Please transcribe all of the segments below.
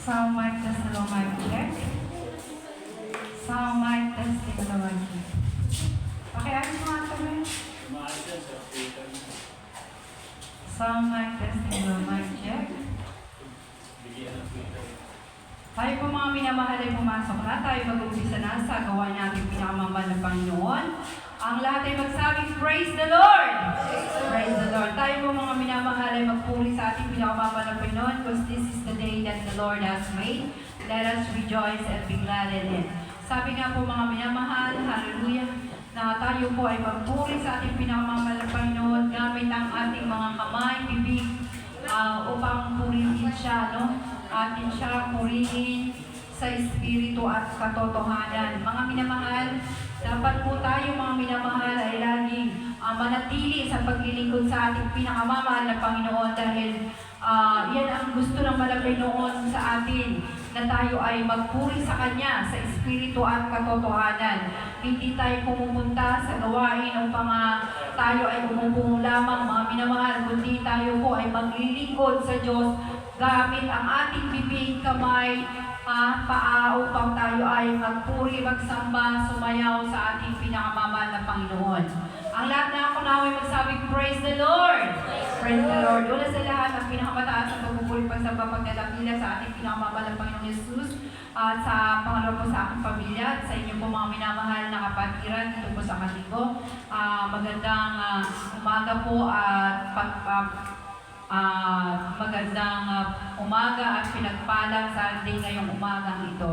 Sound mic testing on mic check. Sound mic testing on mic check. Pakiayos mo ito rin. Sound mic testing on mic check. Tayo po mga minamahal ay pumasok na. Tayo mag-umpisa na sa gawa natin pinakamamahal ng Panginoon. Ang lahat ay magsabing, Praise the Lord! Praise the Lord. Tayo po mga minamahal ay magpuri sa ating pinakamamahal ng Panginoon because this is the day that the Lord has made. Let us rejoice and be glad in it. Sabi nga po mga minamahal, hallelujah, na tayo po ay magpuri sa ating pinakamamahal ng Panginoon gamit ang ating mga kamay, bibig, upang purihin siya, no? Atin siya purihin sa espiritu at katotohanan. Mga minamahal, dapat po tayo mga minamahal ay laging manatili sa paglilingkod sa ating pinakamamahal na Panginoon dahil yan ang gusto ng Panginoon sa atin, na tayo ay magpuri sa Kanya sa espiritu at katotohanan. Hindi tayo pumupunta sa gawain upang tayo ay umupungo lamang mga minamahal, kundi tayo po ay maglilingkod sa Diyos gamit ang ating bibig, kamay, paa upang tayo ay magpuri, magsamba, sumayaw sa ating pinakamamahal na Panginoon. Ang lahat na ako na ay magsabing, Praise the Lord! Praise the Lord! Una sa lahat, ang pinakamataas ang pagpupuri, pagsamba, pagdadakila sa ating pinakamamahal na Panginoon Jesus, at sa pangalawa po sa aking pamilya, at sa inyo po mga minamahal na kapatiran dito po sa Katigo. Magandang umaga po at magandang umaga at pinagpalang Sunday ngayong umagang ito.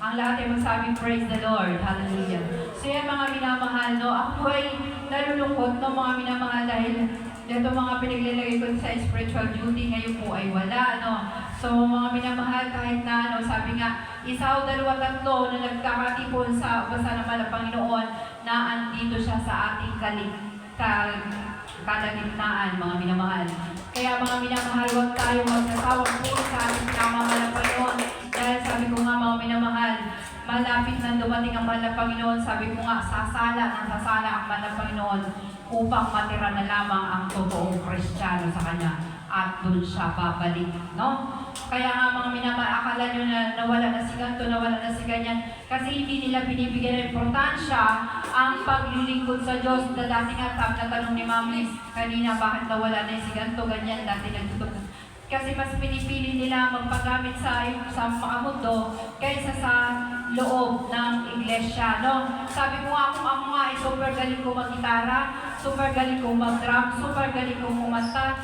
Ang lahat ay magsabing Praise the Lord. Hallelujah. So yan mga minamahal, no? Ako ay nalulungkot, no, mga minamahal, dahil dito mga pinaglalagay ko sa spiritual duty ngayon po ay wala, no? So mga minamahal, kahit na, no, sabi nga, isa o dalawa tatlo na nagkakatipon sa basa naman ng Panginoon na andito siya sa ating kalagitnaan, mga minamahal. Kaya mga minamahal, huwag tayong magsasawag po sa ating pinakamamahal ng Panginoon. Dahil sabi ko nga mga minamahal, malapit na dumating ang mahal ng Panginoon. Sabi ko nga, sasala ang mahal ng Panginoon upang matira na lamang ang totoong Kristiyano sa Kanya. At doon siya babalik, no? Kaya nga mga minamahal, akala nyo na nawala na si ganito, nawala na si ganyan. Kasi hindi nila binibigyan ng importansya ang paglilingkod sa Diyos. Na dati nga natanong ni Mami kanina, bakit nawala na si ganito, ganyan, dati nagtutok. Kasi mas pinipili nila magpagamit sa mga mundo kaysa sa loob ng iglesia, no? Sabi ko nga, kung ako nga ay super galing ko mag-gitara, super galing ko mag-drum, super galing ko kumanta,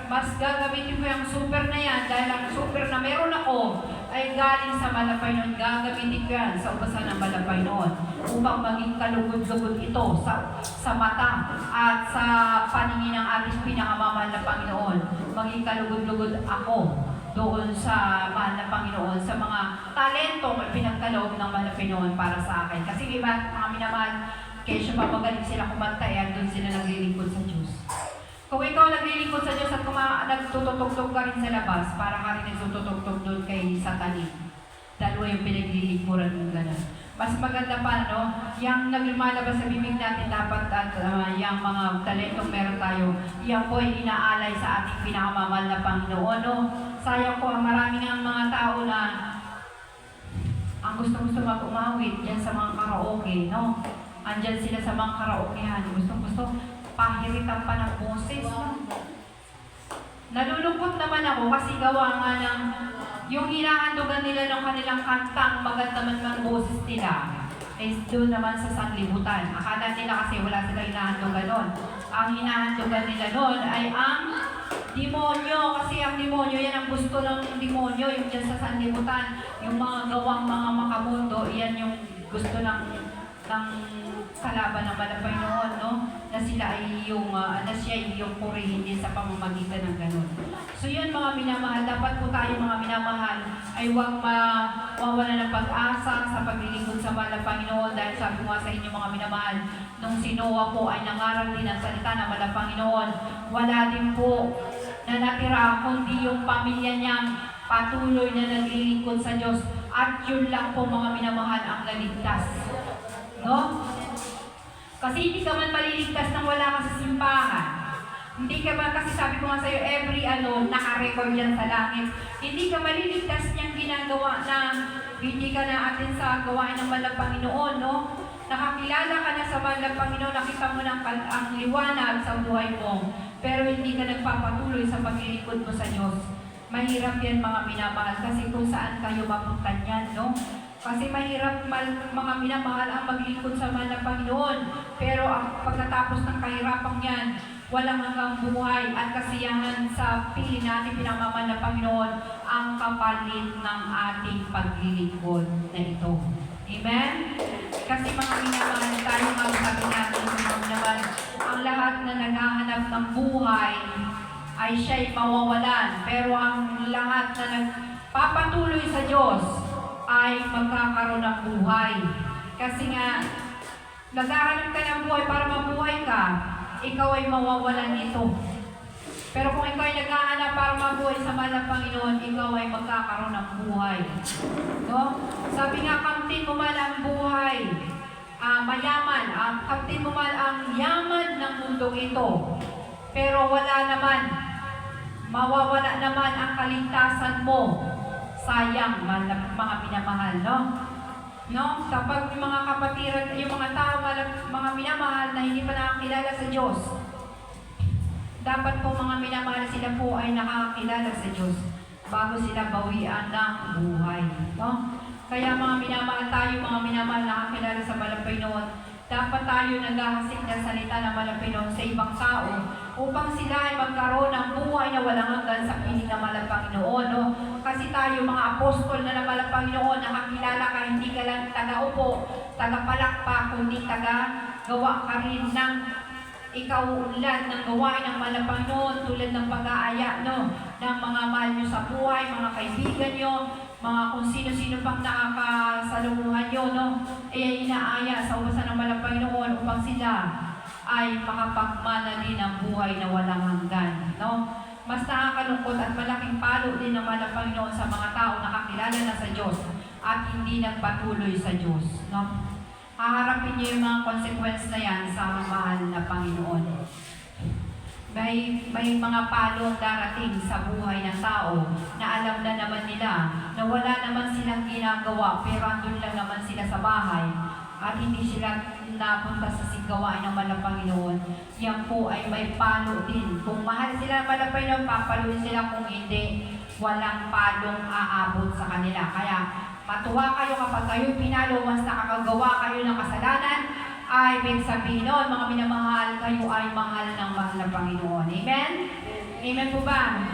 mas gagamitin ko yung super na yan dahil ang super na meron ako ay galing sa malapay noon. Gagamitin ko yan sa ubasan ng malapay noon upang maging kalugod-lugod ito sa mata at sa paningin ng ating pinakamamahal na Panginoon. Maging kalugod-lugod ako doon sa mahal na Panginoon, sa mga talentong pinagkaloob ng mahal na Panginoon para sa akin. Kasi iba, mga minamahal, kaya siya pa magaling sila kumanta, yan doon sila naglilingkod sa Diyos. Kung ikaw naglilingkod sa Diyos at nagtutugtog ka rin sa labas, para ka rin nagtutugtog doon kay Satanin. Dalawa yung pinaglilingkuran ng gano'n. Mas maganda pa, no? Yung naglumalabas sa bibig natin dapat at yung mga talentong meron tayo, yan po ay inaalay sa ating pinakamamahal na Panginoon, no? Sayang po, maraming ang mga tao na ang gusto-gusto mag-umawit yan sa mga karaoke, no? Andyan sila sa mga karaokehan, gusto-gusto pahiritan pa ng boses, no? Nalulungkot naman ako kasi gawa nga ng yung hinahandugan nila ng kanilang kantang maganda man ang boses nila is doon naman sa sanlibutan. Akala nila kasi wala sila hinahandugan nun. Ang hinahandugan nila nun ay ang demonyo, kasi ang demonyo, yan ang gusto ng demonyo, yung dyan sa sanlibutan, yung mga gawang mga makamundo, yan yung gusto ng kalaban ng malapay noon, no? Na sila ay yung, na siya yung purihin din sa pamamagitan ng ganun. So yun mga minamahal, dapat po tayo mga minamahal ay huwag mawawala ng pag-asa sa paglilingkod sa mahal na Panginoon, dahil sabi ko sa inyo mga minamahal, nung si Noah po ay nangaral din ang salita ng mahal na Panginoon, wala din po na natira kundi yung pamilya niyang patuloy na naglilingkod sa Diyos, at yun lang po mga minamahal ang naligtas, no? Kasi hindi ka man maliligtas nang wala ka sa simbahan. Hindi ka ba, kasi sabi ko nga sa'yo, every naka-record yan sa langit. Hindi ka maliligtas niyang ginagawa na hindi ka na atin sa gawain ng mahal na Panginoon, no? Nakakilala ka na sa mahal na Panginoon, nakita mo ng ang liwanag sa buhay mo, pero hindi ka nagpapatuloy sa paglilingkod mo sa Diyos. Mahirap yan mga minamahal, kasi kung saan kayo mapunta niyan, no? Kasi mahirap mga minamahal ang maglingkod sa mahal na Panginoon. Pero pagkatapos ng kahirapan yan, walang hanggang buhay at kasiyahan sa piling natin pinamamahal na Panginoon ang kapalit ng ating paglilingkod na ito. Amen? Kasi mga minamahal tayo nga sabi natin naman, ang lahat na naghahanap ng buhay ay siya'y mawawalan. Pero ang lahat na nagpapatuloy sa Diyos ay magkakaroon ng buhay. Kasi nga, naghahanap ka ng buhay para mabuhay ka, ikaw ay mawawalan nito. Pero kung ikaw ay naghahanap para mabuhay sa mahal na Panginoon, ikaw ay magkakaroon ng buhay. No? Sabi nga, kamtin mo man ang buhay, mayaman, kamtin mo man ang yaman ng mundong ito. Pero wala naman, mawawala naman ang kaligtasan mo. Sayang, mga minamahal, no? No? Kapag yung mga kapatiran, yung mga tao, mga minamahal na hindi pa nakakilala sa Diyos, dapat po mga minamahal sila po ay nakakilala sa Diyos bago sila bawian ng buhay. No? Kaya mga minamahal tayo, mga minamahal nakakilala sa mahal na Panginoon, dapat tayo naghahasik ng salita ng mahal na Panginoon sa ibang tao upang sila ay magkaroon ng buhay na walang hanggan sa piling ng mahal na Panginoon. No? Kasi tayo mga apostol na ng mahal na Panginoon, nakakilala ka, hindi ka lang taga-upo, taga-palakpak, kundi taga-gawa ka rin ng ikaw ulan ng gawain ng mahal na Panginoon, tulad ng pag-aaya, no? Ng mga mahal nyo sa buhay, mga kaibigan nyo, mga kung sino-sino pang nakakasalumuhan nyo, no? Inaaya sa ubasan ng mahal na Panginoon upang sila ay makapagmana din ng buhay na walang hanggan, no? Mas nakakalungkot at malaking palo din ng mahal na Panginoon sa mga tao nakakilala na sa Diyos at hindi nagpatuloy sa Diyos, no? Haharapin niyo yung mga consequence na yan sa mahal na Panginoon. May mga palong darating sa buhay ng tao na alam na naman nila na wala naman silang ginagawa pero andun lang naman sila sa bahay at hindi sila napunta sa sigawain ng mahal na Panginoon. Yan po ay may palo din. Kung mahal sila ng mahal na Panginoon, papaluin sila. Kung hindi, walang palong aabot sa kanila. Kaya matuwa kayo kapag kayo pinalo, once nakakagawa kayo ng kasalanan, ay may sabihin nun, mga minamahal, kayo ay mahal ng mahal na Panginoon. Amen? Amen po ba?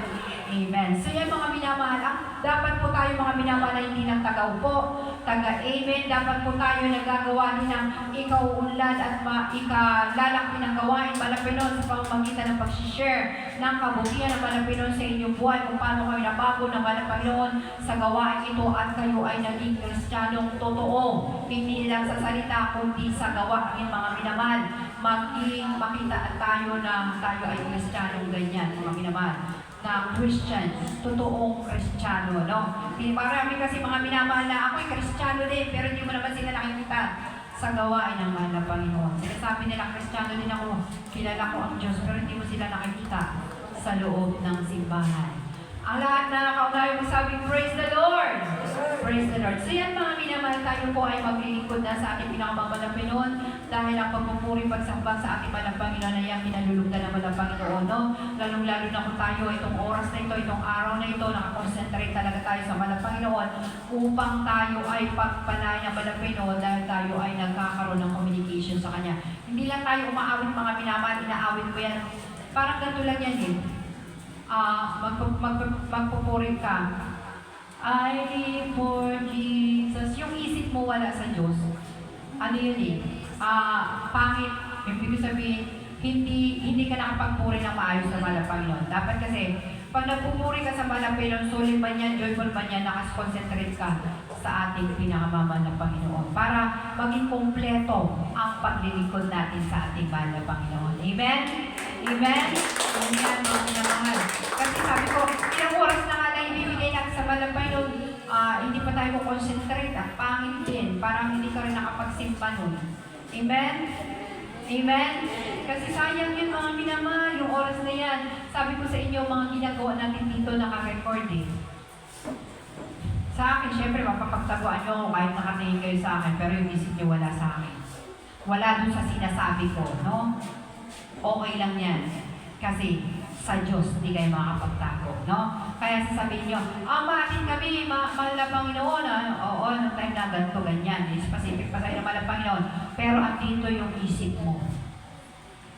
Amen. So yan mga minamahal, dapat po tayo mga minamahal na hindi lang taga-upo, taga-amen. Dapat po tayo nagagawa din ng ikauunlad at ikalalaki ng gawain Panginoon sa pamamagitan ng pag-share ng kabutihan ng Panginoon sa inyong buhay kung paano kayo nabago ng Panginoon sa gawain ito at kayo ay naging Kristiyanong totoo. Hindi lang sa salita kundi sa gawain mga minamahal. Maging makita tayo na tayo ay Kristiyanong ganyan mga minamahal. Na Christian, totoong Kristiyano, no? Marami kasi mga minamahal na ako'y Kristiyano din, pero hindi mo naman sila nakikita sa gawain ng mahal na Panginoon. Sinasabi nila, Kristiyano din ako, kilala ko ang Diyos, pero hindi mo sila nakikita sa loob ng simbahan. Ang lahat na nakaunayo magsabi, Praise the Lord! Praise the Lord. So yan mga minamahal, tayo po ay maglilingkod na sa ating pinakamamahal na Panginoon dahil ang pagpupuri pagsamba sa ating mahal na Panginoon ay ang pinalulugdan ng mahal na Panginoon. No? Lalong-lalo na kung tayo itong oras na ito, itong araw na ito, nakakonsentrate talaga tayo sa mahal na Panginoon upang tayo ay pagpalain ng mahal na Panginoon dahil tayo ay nagkakaroon ng communication sa Kanya. Hindi lang tayo umaawit mga minamahal, inaawit ko yan. Parang ganito lang yan eh. Magpupuri ka. I live for Jesus. Yung isip mo wala sa Diyos. Ano yun eh? Pangit. Ibig sabihin, hindi ka nakapagpuri ng maayos sa mahal na Panginoon. Dapat kasi, pag nagpupuri ka sa mahal na Panginoon, sulit ba niyan, joyful ba niyan, nakasconcentrate ka sa ating pinakamamahal na Panginoon para maging kompleto ang paglilingkod natin sa ating mahal na Panginoon. Amen? Amen? Amen, mga minamahal. Kasi sabi ko, ilang oras na nga lang ibibigay natin sa mahal na Panginoon, hindi pa tayo concentrate at pangit din. Parang hindi ka rin nakapagsimpa nun. Amen? Amen? Kasi sayang yun mga minamahal, yung oras na yan. Sabi ko sa inyo, mga ginagawa natin dito naka-record eh. Sa akin, syempre, mapapagtaguan nyo ako kahit nakatingin kayo sa akin, pero yung isip nyo wala sa akin. Wala dun sa sinasabi ko, no? Okay lang yan. Kasi sa Diyos, hindi kayo makakapagtago, no? Kaya sasabihin nyo, bakit kami, mahal na Panginoon, oo, nung time na ganito, ganyan, specific pa sa'yo na mahal na Panginoon, pero andito yung isip mo.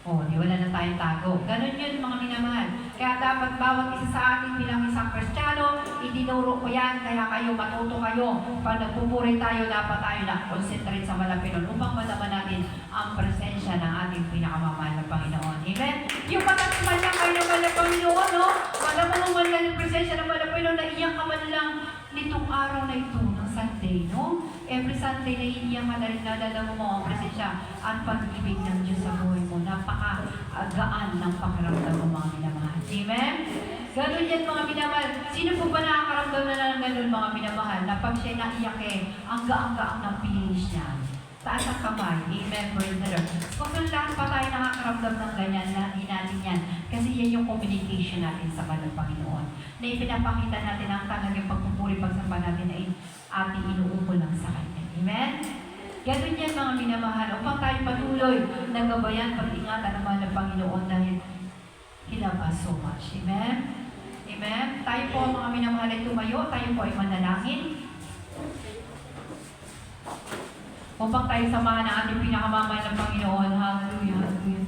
Di wala na tayong tago. Ganon yun mga minamahal. Kaya dapat bawat isa sa atin bilang isang Kristiyano, idinuro ko yan, kaya kayo, matuto kayo. Pag nagpupuri tayo, dapat tayo na concentrate sa malapinon upang malaman natin ang presensya ng ating pinakamamahal na Panginoon. Amen? Yung patatsman lang kayo ng mahal na Panginoon, no? Alam mo naman lang yung presensya ng mahal na Panginoon, naiyak ka man lang nitong araw na ito, ng Sunday, no? Every Sunday na iniyak ka na rin, nadala mo ang presensya at pag-ibig ng Diyos sa buhay mo. Napaka-gaan ng pakiramdam mo mga minamahal. Amen? Ganun yan mga minamahal. Sino po ba nakakaramdam na ng ganun mga minamahal? Na pag siya naiyak ang gaang-gaang ng feelings niya. Taas ang kamay. Amen. Praise the Lord. Kung lahat pa tayo nakakaramdam ng ganyan, natin natin yan. Kasi yan yung communication natin sa mahal ng Panginoon. Na ipinapakita natin ang talagang pagpupuri, pagsamba natin ay ating inuupo lang sa Kanya. Amen? Ganun yan mga minamahal. Upang tayo patuloy na gabayan, pag-ingatan ng mahal ng Panginoon dahil He loves us so much. Amen? Amen? Tayo po mga minamahal ay tumayo. Tayo po ay manalangin. Upang tayo samahan ng ating pinakamamahal ng Panginoon. Hallelujah. Hallelujah.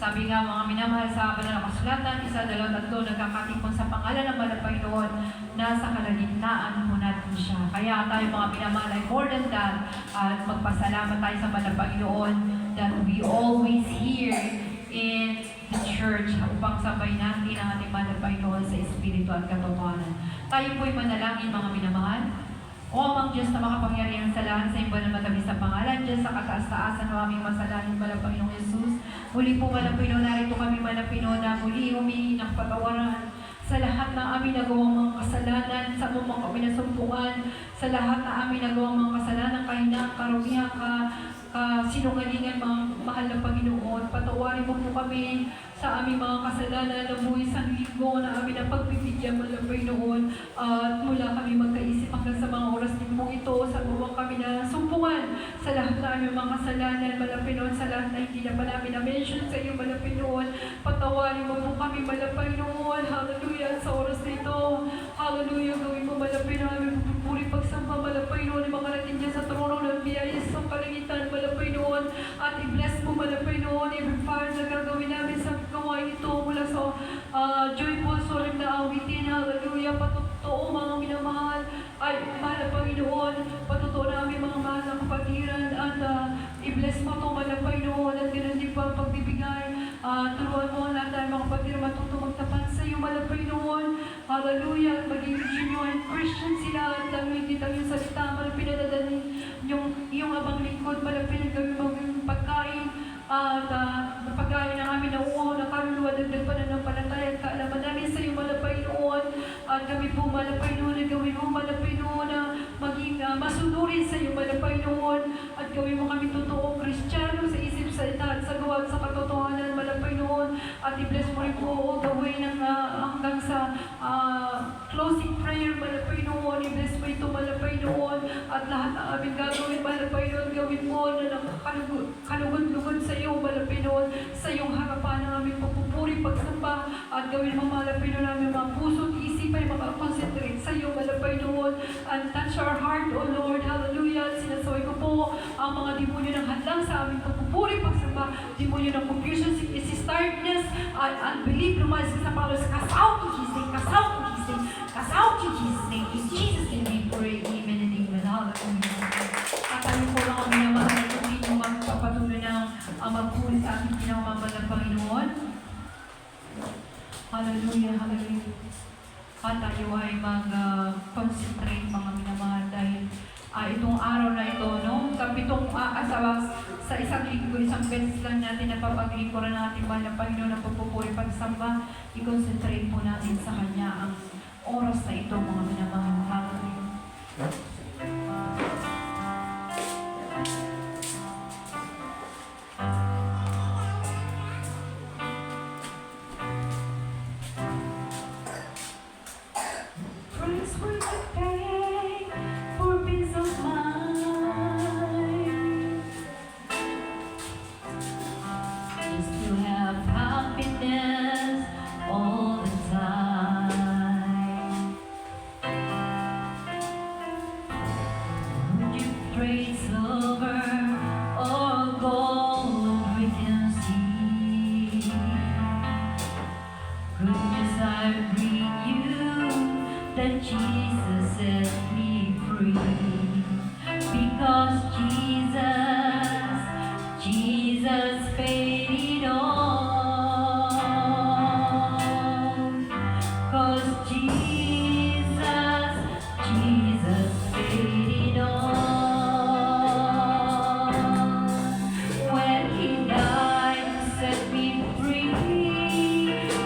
Sabi nga mga minamahal sa banal na kasulatan, 1, 2, 3, nagkakatipon sa pangalan ng mahal ng Panginoon, nasa kalagitnaan po natin siya. Kaya tayo mga minamahal ay more than that, at magpasalamat tayo sa mahal ng Panginoon that we always here in the church upang sabay natin ang ating mahal ng Panginoon sa Espiritu at katotohanan. Tayo po'y manalangin mga minamahal. O amang Diyos na makapangyarihan sa lahat sa iba na matamis sa pangalan, Diyos sa kataas-taasan ng aming masalahin, mahal ng Panginoong Jesus. Muli po, mahal ng Panginoon, narito kami, mahal ng Panginoon, na muli humingi ng patawaran sa lahat ng aming nagawang mga kasalanan, sa mga kami nasumpungan, sa lahat ng aming nagawang mga kasalanan, kahinang, karumihan, sinungalingan, mga mahal na Panginoon. Patawarin mo po kami sa aming mga kasalanan na buhay sa linggo na aming napagbibigyan, mahal na Panginoon. At mula kami magkaisip hanggang sa mga oras din po ito, sa buwang kami na sumpungan sa lahat na aming mga kasalanan, mahal na Panginoon, sa lahat na hindi na pa namin na-mention sa iyo, mahal na Panginoon. Patawarin mo po kami, mahal na Panginoon. Hallelujah, sa oras na ito. Hallelujah, gawin mo, mahal na Panginoon, aming pupuri pagsamba, mahal na Panginoon, yung mga natin dyan sa trono ng biyayas sa kalangitan, mahal na Panginoon. At i-bless mo, mahal na Panginoon, every part na gagawin namin sa gawain ito mula sa joyful solemn na awitin. Hallelujah, patotoo mga minamahal. Ay, mahal na Panginoon, patotoo namin mga mahal na kapatiran at i-bless mo ito, mahal na Panginoon, at ganun din pa pagbibigay. Turuan mo ang lahat ng mga kapatiran matuto magtapat sa iyo, mahal na Panginoon. Hallelujah, at maging genuine Christian sila at nangingit ang iyong salita, mahal na pinadadanin yung abang lingkod, mahal na pinagawin maging pagkain at napagkain ng aming nauuhaw na kaluluwa, dagdag pananampalataya at kaalaman namin sa iyo, mahal na Panginoon. At kami po, mahal na Panginoon, na gawin mo, mahal na Panginoon, na maging masunurin sa iyo, mahal na Panginoon. At gawin mo kami totoong Kristiyano sa isip, sa ita at sa gawa at sa katotohanan, mahal na Panginoon. At i-bless mo rin po all the way hanggang sa closing prayer, mahal na Panginoon. I-bless mo ito, mahal na Panginoon. At lahat ng aming gagawin, mahal na Panginoon, gawin mo na kalugod-lugod sa iyo, mahal na Panginoon, sa iyong harapan ng aming pagpupuri, pagsamba. At gawin mo, mahal na Panginoon, namin mga puso at isip ay makakonsentrate sa iyo, mahal na Panginoon. And touch our heart, O Lord. Hallelujah. Sinasaway ko po ang mga demonyo ng hadlang sa aming pagpupuri, pagsamba. Demonyo ng confusion, sickness, tiredness, and unbelief, lumalis ka sa Paulus. Cast out in His name, cast out in His name, cast out in Jesus' name. In Jesus' name we pray. Amen and amen. Hallelujah. At tayo po lang kami na mahal kung hindi mo magpapatuloy ng magpuri sa ating pinamamahal ng Panginoon. Hallelujah, hallelujah. At tayo ay mag-concentrate mga minamahal dahil itong araw na ito, no? Sa isang linggo, isang beses lang natin napapaglingkuran ng ating mahal na Panginoon na pagpupuri, pagsamba, i-concentrate po natin sa Kanya ang oras na ito, mga minamahal. Hallelujah. I bring you that Jesus set me free. Because Jesus paid it all. 'Cause Jesus paid it all. When He died to set me free,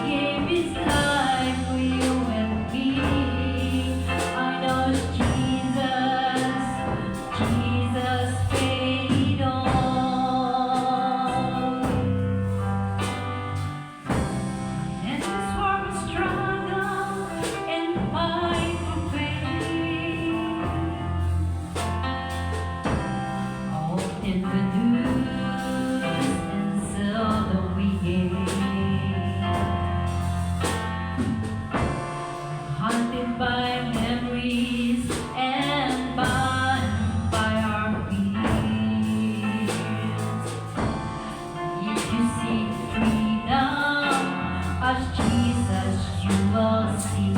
gave His life for you and me. I know Jesus paid it all. In this world we struggle and fight for faith. Often we lose and seldom we gain. Haunted by memories and bound by our fears. If you seek freedom as Jesus, you will see.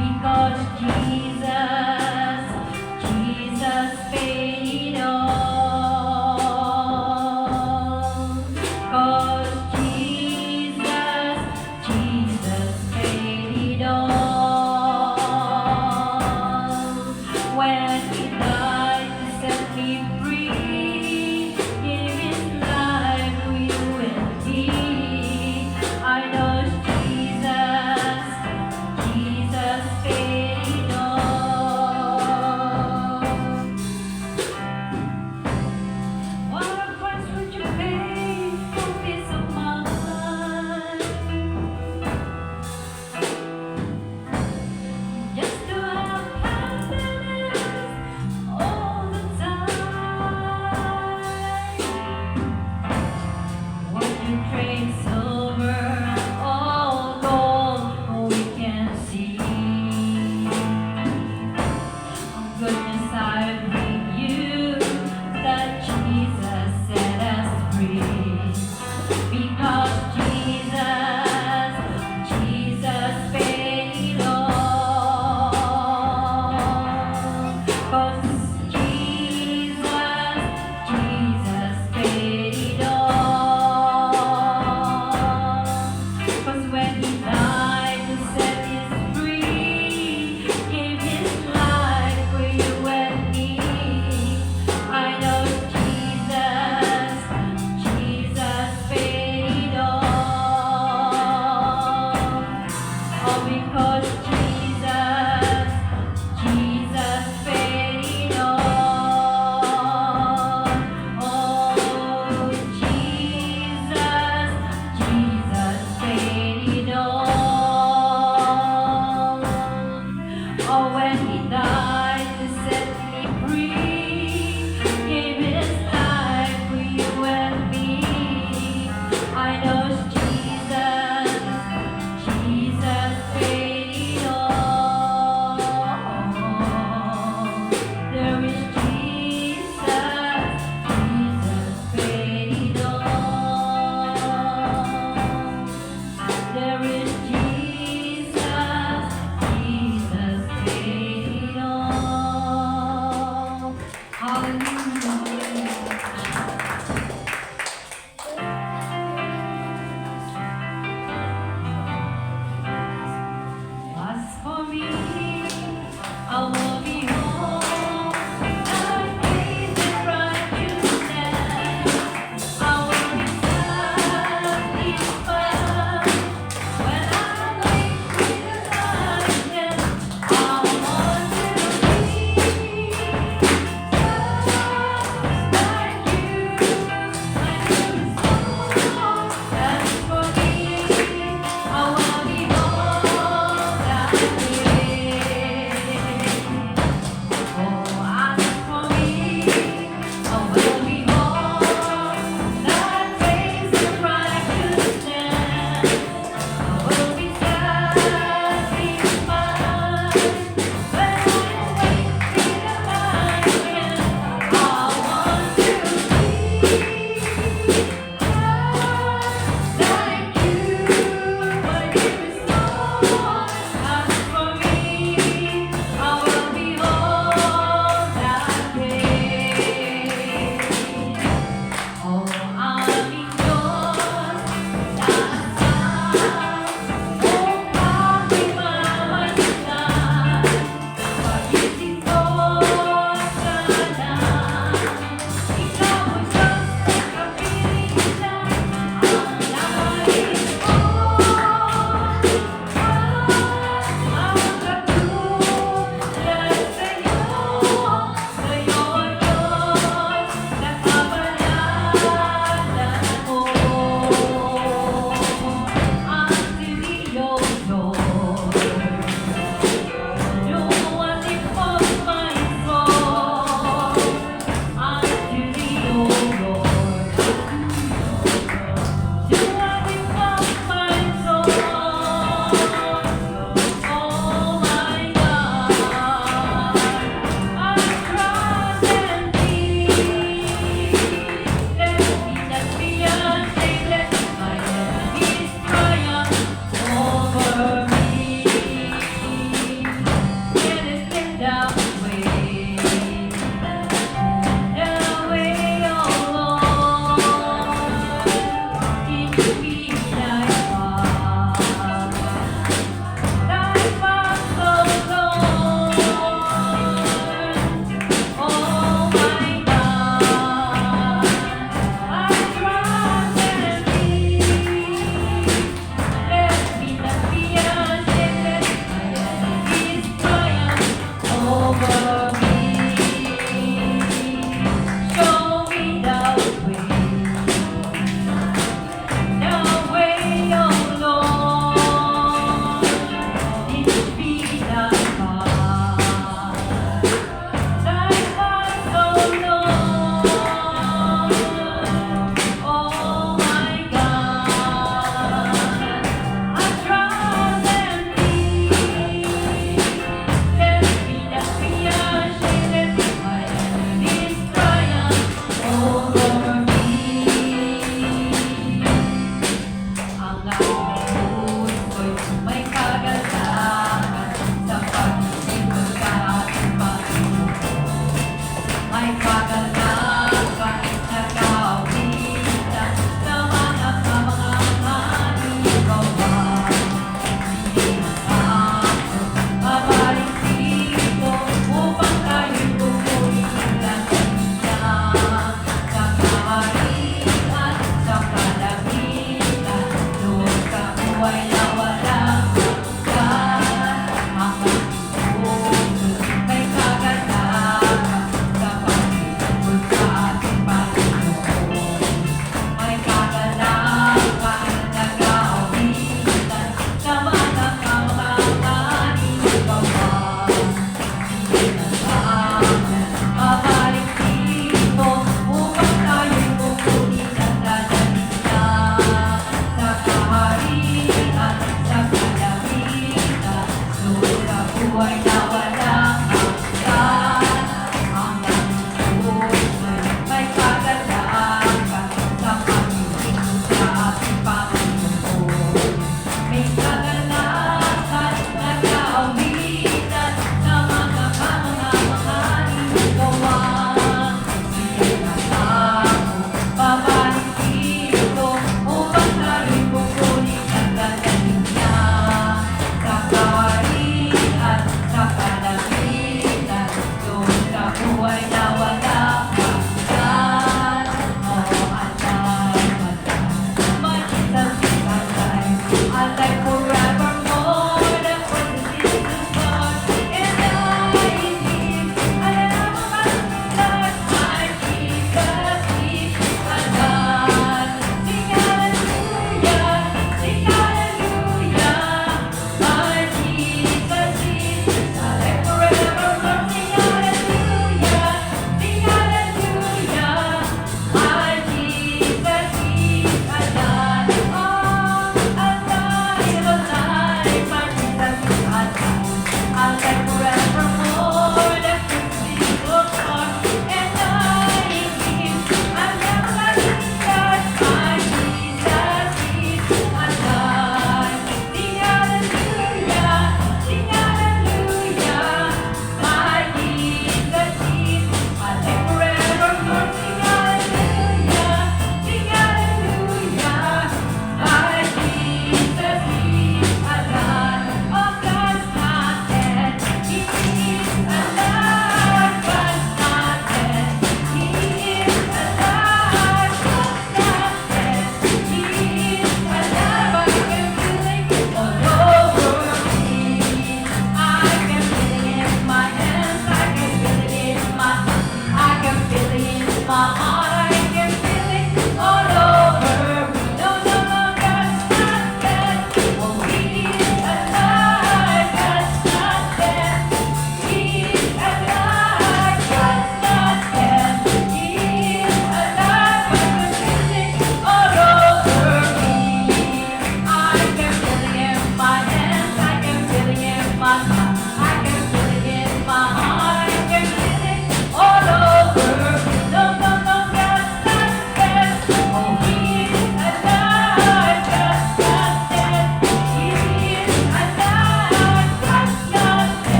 Because Jesus paid it all. 'Cause Jesus paid it all. When He died to set me free, gave His life for you and me. I know Jesus paid it all. What a price would you pay for peace of mind? Just to have happiness all the time. What you trade silver, all gold, all we can see. Goodness, I bring you that Jesus set us free. Because Jesus paid it all. 'Cause Jesus paid it all. 'Cause when He died to set us free, gave His life for you and me. I know Jesus paid it all. All because Jesus paid it all. Oh, Jesus paid it all. Oh, when He died to set me free, gave His life for you and me. I know Jesus paid it all. There is Jesus paid it all. There is Jesus paid it all. Hallelujah. As for me, I will be home and faith and righteousness. I will be satisfied when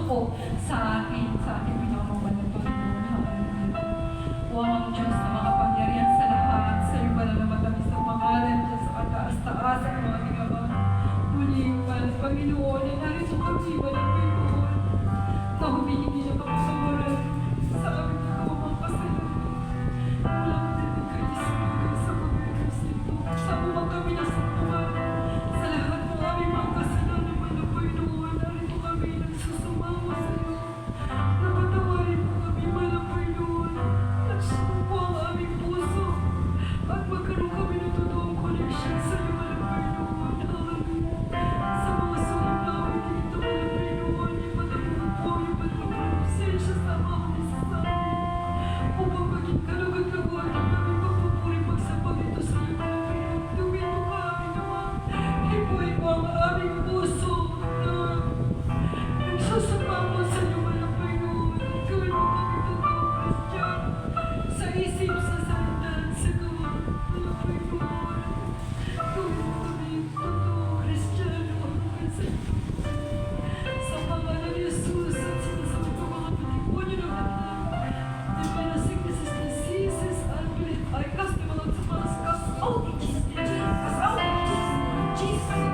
sumuko sa ating pinamamalan ng Panginoon. Hallelujah. O ang Diyos na makapangyarihan sa lahat, sa iyo ba na matamis na pangalan dyan sa kataas-taas ang aming Ama. Muling Panginoon, ay narito kami ba ng Panginoon na humihingi ng kapatawaran sa aming nagawang kasalanan. Wala natin magkaisigan sa Panginoon Santo. Sa umang kami nasumpungan sa lahat ng aming mga kasalanan man ng Panginoon. Narito kami nagsusumama sa iyo. Napatawarin mo kami man ng Panginoon. Nagsumpo ang aming puso at magkaroon kami ng totoong koneksyon sa iyo man ng Panginoon. Hallelujah. Sa mga sulang namin dito man ng Panginoon, ipatamunan po yung presensya sa mga kamisasabi. Upang maging kalugod-lugod ang aming pagpupuri pagsapag ito sa iyo man ng Panginoon. Gawin mo ka aming Ama. Hipuin mo ang aming puso na nagsusumamo sa iyo man ng Panginoon. At gawin mo kami totoong Kristiyano sa isip, sa salita, sa gawa man ng Panginoon. Gawin mo kami totoong Kristiyano hanggang sa ito. Sa pangalan ni Jesus at sinasabi ko mga demonyo ng kanilang demonic sicknesses, diseases, unbelief, I cast them out, cast out in Jesus' name. Cast out in Jesus' name.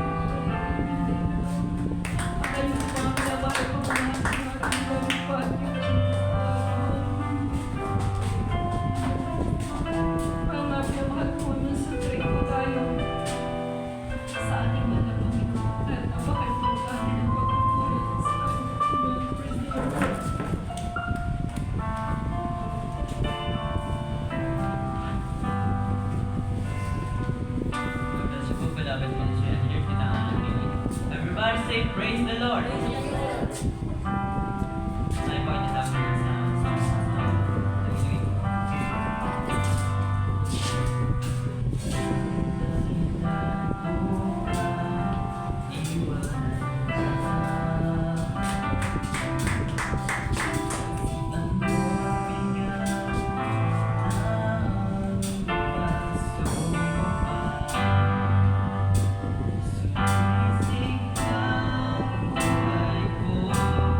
Ayun po mga pinabahay po mga aking gawin pa at yung mga pinamahal po ng sutrik po tayo sa ating mga Panginoon at napaka-importante ng pagpupuri sa ating Panginoon. Everybody say praise the Lord. Saya po ini sa Oh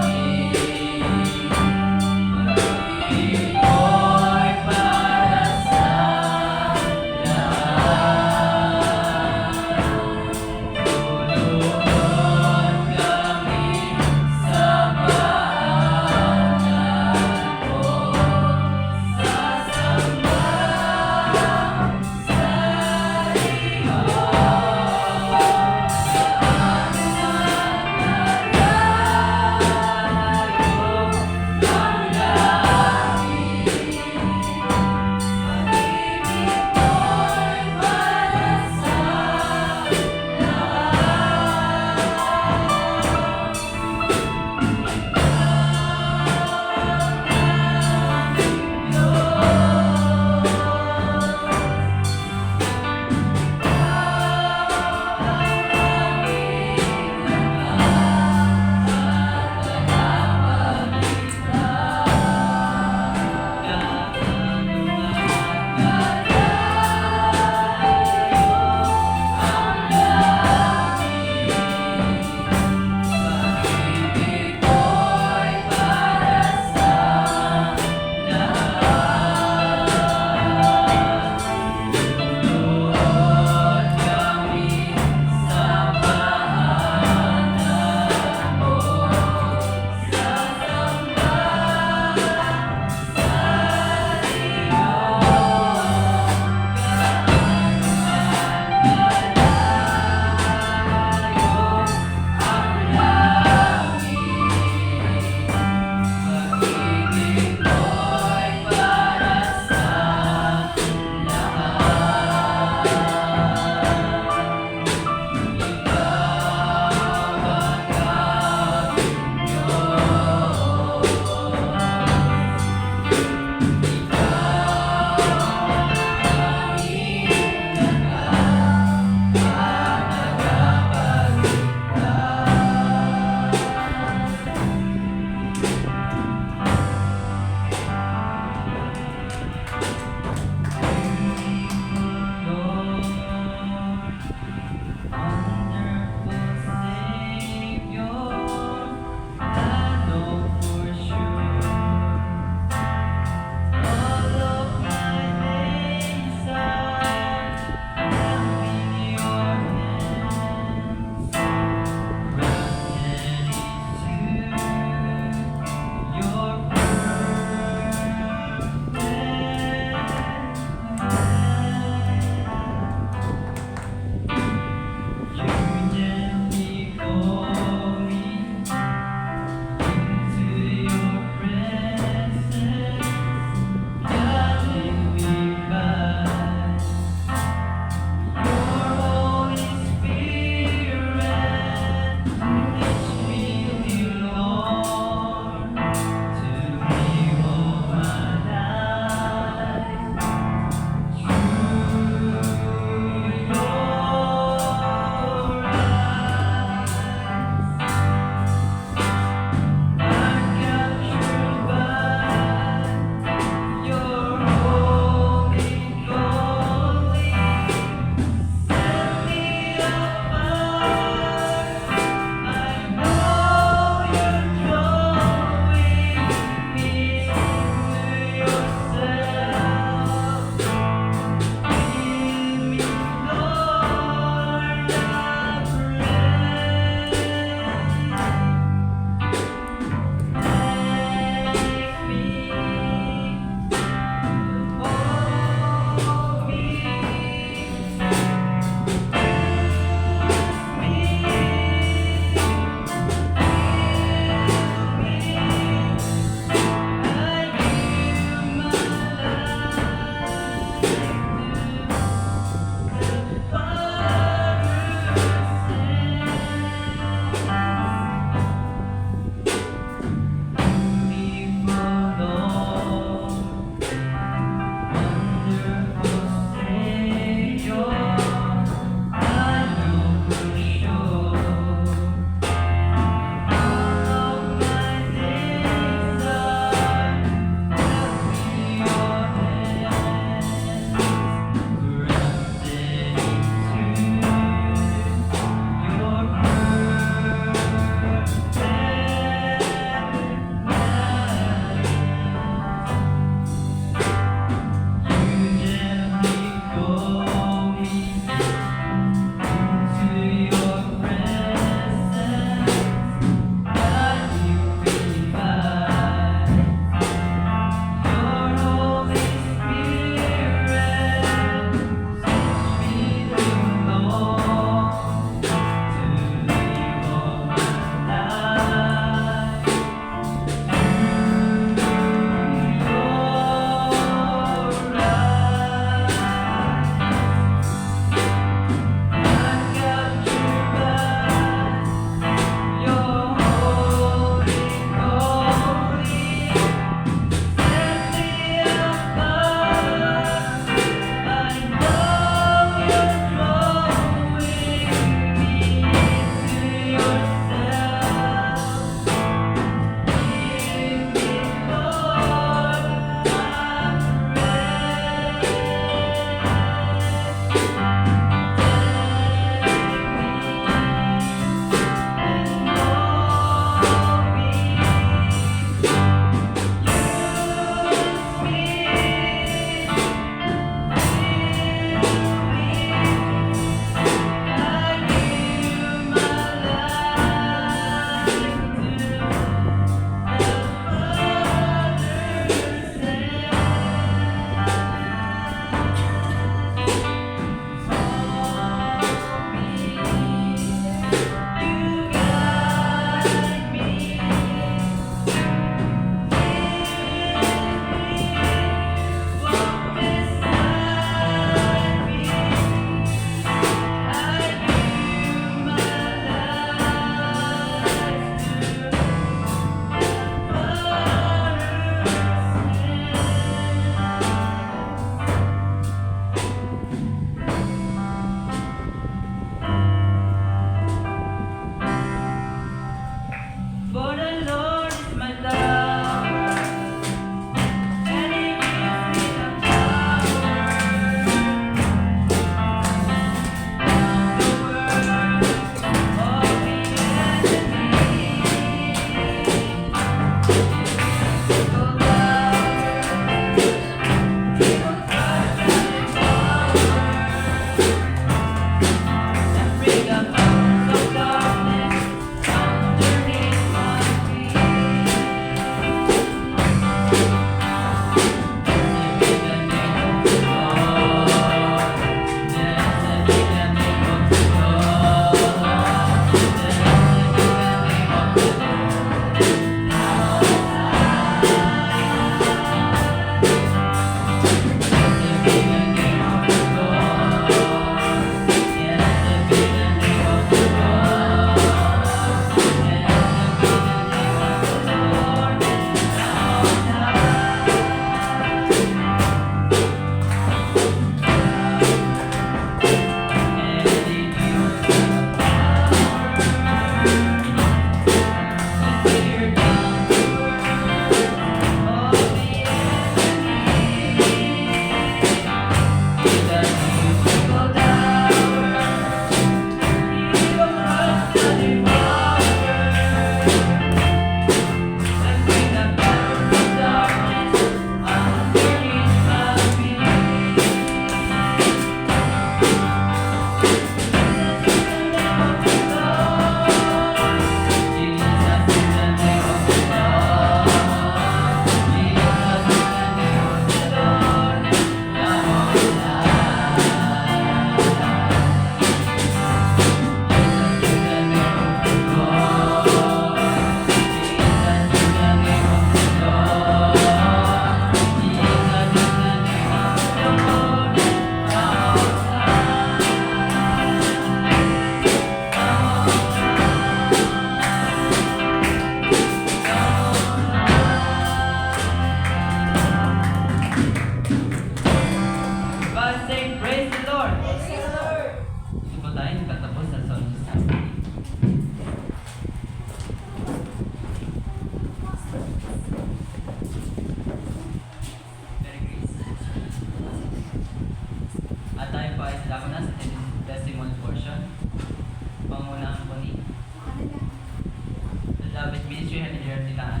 David Ministry Manager nila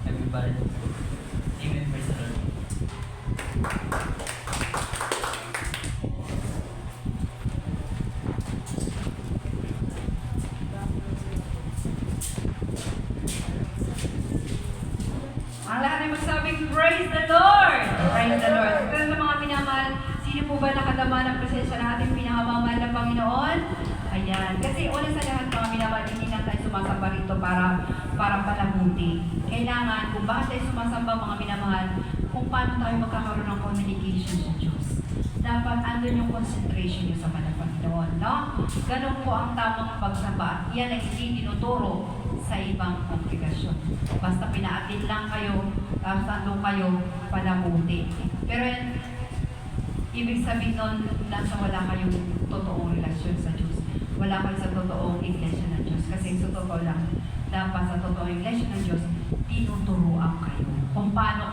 everybody. Amen. Praise the Lord. Ang lahat ay magsabing, Praise the Lord! Praise the Lord. Pero sa mga minamahal, sino po ba nakadama ng presensya ng ating pinakamamahal na Panginoon? Ayan. Kasi una sa lahat, mga minamahal, hindi na tayo sumasamba rito para palabuti. Kailangan, kung bakit tayo sumasamba, mga minamahal, kung paano tayo magkakaroon ng communication sa Diyos. Dapat andun yung concentration nyo sa Panginoon, no? Ganun po ang tamang pagsamba. Yan ay hindi tinuturo sa ibang kongregasyon. Basta pinaatin lang kayo, tapos andun kayo palabuti. Pero ibig sabihin nun, nasa wala kayong totoong relasyon sa Diyos. Wala kayo sa totoong iglesia ng Diyos. Kasi sa totoo lang, dapat sa totoong iglesia ng Diyos, tinuturuan kayo. Kung paano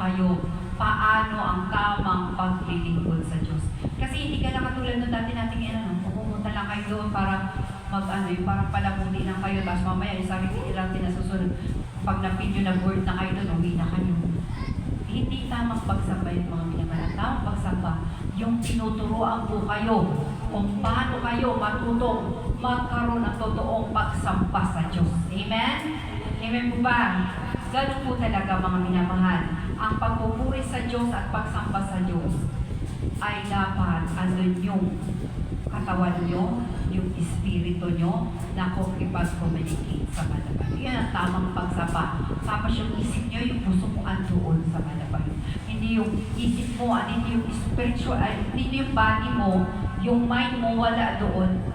ang tamang paglilingkod sa Diyos. Kasi hindi ka na katulad nung dati nating pupunta lang kayo doon para yung parang palamuti lang kayo, tapos mamaya yung sarili lang pinasusunod. Pag napinyo na board na kayo doon, uwi na kayo. Hindi tamang pagsamba yung mga minamahal. Tamang pagsamba, yung tinuturuan po kayo kung paano kayo matutong magkaroon ng totoong pagsamba sa Diyos. Amen? Amen po ba? Ganun po talaga mga minamahal. Ang pagpupuri sa Diyos at pagsamba sa Diyos ay dapat andun yung katawan nyo, yung espiritu nyo na kumikipag-communicate sa malaban. Yan ang tamang pagsamba. Tapos yung isip nyo, yung puso mo andoon sa malaban. Hindi yung isip mo, hindi yung spiritual, hindi yung body mo, yung mind mo wala doon.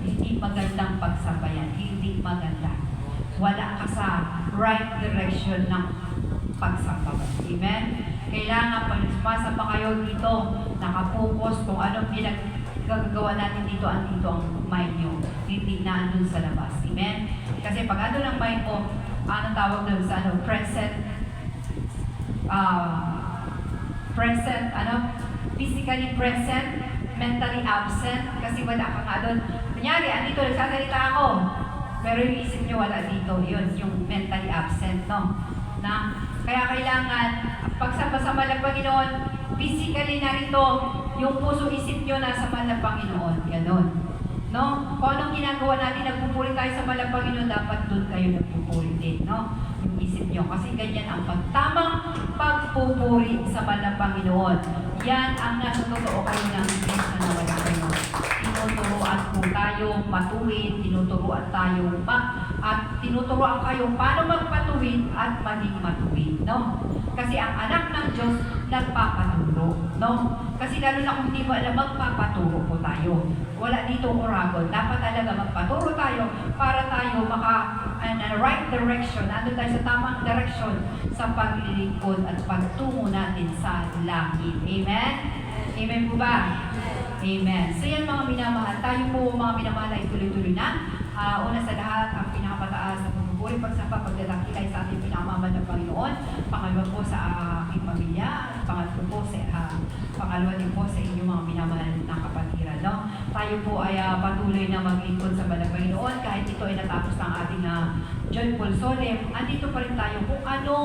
Hindi magandang pagsamba yan. Hindi maganda. Wala ka sa right direction ng pagsamba. Amen? Kailangan pag sumasamba kayo dito, nakapokus kung anong gagawa natin dito, andito ang mind nyo. Hindi na andun sa labas. Amen? Kasi pag andun ang mind mo, anong tawag doon sa physically present, mentally absent, kasi wala ka nga doon. Kunyari, andito, nagsasalita ako, pero yung isip nyo wala dito, yun, yung mentally absent, no? Kaya kailangan, pagsamba sa mahal ng Panginoon, physically narito, yung puso isip nyo nasa mahal ng Panginoon. Ganon. No? Kung anong ginagawa natin, nagpupuri tayo sa mahal ng Panginoon, dapat doon kayo nagpupuri din. No? Yung isip nyo. Kasi ganyan ang pagtamang pagpupuri sa mahal ng Panginoon. Yan ang nasa totoo kayo ng iglesia na wala kayo. Tinuturuan po tayo matuwid, tinuturuan tayo at tinuturuan kayo paano magpatuwid at maging matuwid. No? Kasi ang anak ng Diyos nagpapaturo. No? Kasi lalo na kung hindi mo alam, magpapaturo po tayo. Wala dito oragon. Dapat talaga magpaturo tayo para tayo right direction. Ando tayo sa tamang direction sa paglilingkod at pagtungo natin sa langit. Amen? Amen po ba? Amen. So yan mga minamahal. Tayo po mga minamahal ay tuloy-tuloy na. Una sa lahat, ang pinakapataas na pagpupuri, pagsamba, pagdadakilay sa ating pinakamamahal na Panginoon. Pangalawa po sa aking pamilya. Pangalawa din po sa inyong mga minamahal na kapatiran. No? Tayo po ay patuloy na maglingkod sa Banal Panginoon. Kahit ito ay natapos ng ating Joyful Solemn, andito pa rin tayo kung ano